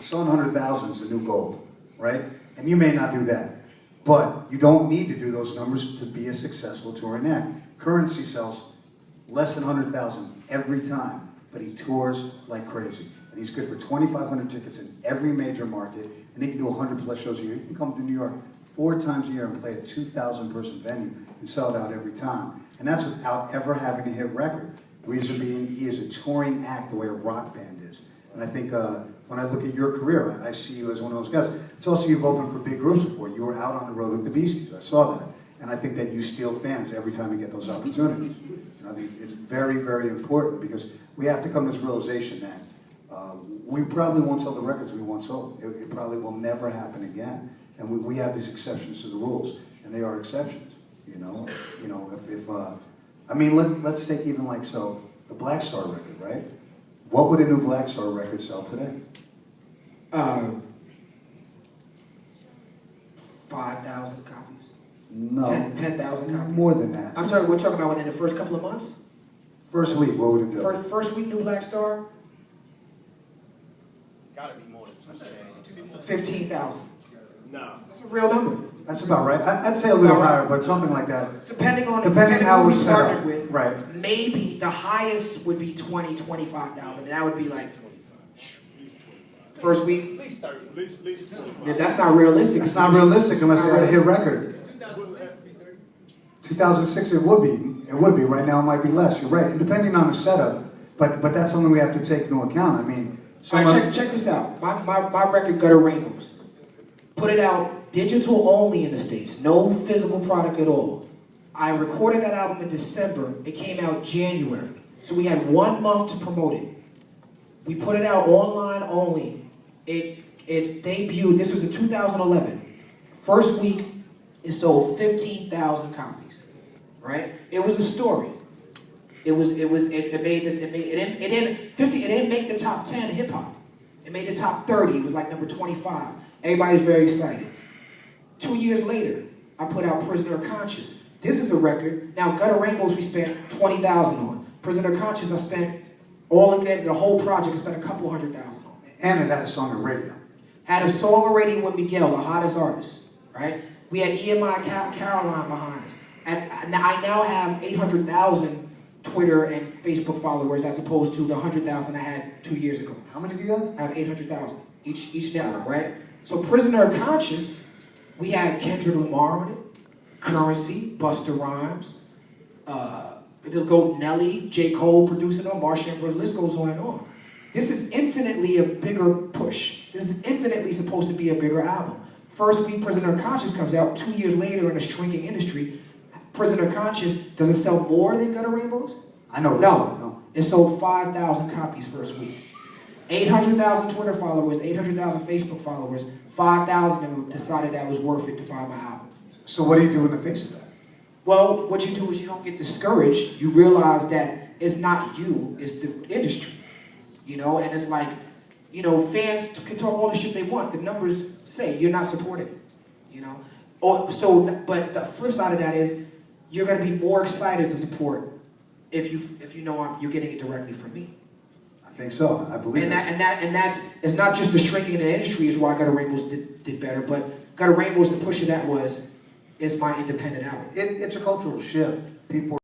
selling 100,000 is the new gold, right? And you may not do that. But you don't need to do those numbers to be a successful touring act. Currency sells less than 100,000 every time, but he tours like crazy. And he's good for 2,500 tickets in every major market, and he can do 100 plus shows a year. He can come to New York 4 times a year and play a 2,000 person venue and sell it out every time. And that's without ever having a hit record. Reason being, he is a touring act the way a rock band is. And I think when I look at your career, I see you as one of those guys. It's also you've opened for big groups before. You were out on the road with the Beasties. I saw that. And I think that you steal fans every time you get those opportunities. And I think it's very, very important because we have to come to this realization that we probably won't sell the records we once sold. It probably will never happen again. And we have these exceptions to the rules, and they are exceptions. You know, I mean, let's take even like the Black Star record, right? What would a new Black Star record sell today? 5,000 copies. No. 10,000 copies. More than that. I'm sorry, we're talking about within the first couple of months? First week, what would it do? First week, new Black Star? Gotta be more than 2,000. 15,000. No. That's a real number. That's about right. I'd say a little higher, but something like that. Depending on how who we we set up. partnered with, Right. maybe the highest would be 20, 25,000. And that would be like first week. At least 30. At least 25. Yeah, that's not realistic. It's not realistic unless they had a hit record. 2006 it would be. It would be. Right now it might be less. You're right. And depending on the setup, but that's something we have to take into account. I mean, All right, check this out. My record, Gutter Rainbows. Put it out digital only in the States. No physical product at all. I recorded that album in December. It came out January. So we had 1 month to promote it. We put it out online only. It's debuted. This was in 2011. First week, it sold 15,000 copies. Right? It was a story. It didn't make the top 10 hip hop. It made the top 30. It was like number 25. Everybody was very excited. 2 years later, I put out Prisoner of Conscience. This is a record. Now, Gutter Rainbows we spent 20,000 on. Prisoner of Conscience I spent the whole project I spent a couple $100,000 on. and it had a song on radio. Had a song already with Miguel, the hottest artist, right? We had EMI Caroline behind us. And I now have 800,000 Twitter and Facebook followers as opposed to the 100,000 I had 2 years ago. How many do you have? I have 800,000 each network, right? So Prisoner of Conscience, we had Kendrick Lamar on it, Currency, Busta Rhymes, it'll go Nelly, J. Cole producing on, Marsha Ambrose, list goes on and on. This is infinitely a bigger push. This is infinitely supposed to be a bigger album. First week Prisoner of Conscience comes out, 2 years later in a shrinking industry, Prisoner of Conscience, does it sell more than Gutter Rainbows? I know. No. It sold 5,000 copies first week. 800,000 Twitter followers, 800,000 Facebook followers, 5,000 of them decided that was worth it to buy my album. So what do you do in the face of that? Well, what you do is you don't get discouraged. You realize that it's not you, it's the industry. You know, and it's like, you know, fans can talk all the shit they want. The numbers say you're not supported. You know? But the flip side of that is you're going to be more excited to support if you know you're getting it directly from me. I think so. I believe that's it's not just the shrinking in the industry is why Gutter Rainbows did better, but Gutter Rainbows, the push of that was it's my independent album. It's a cultural shift. People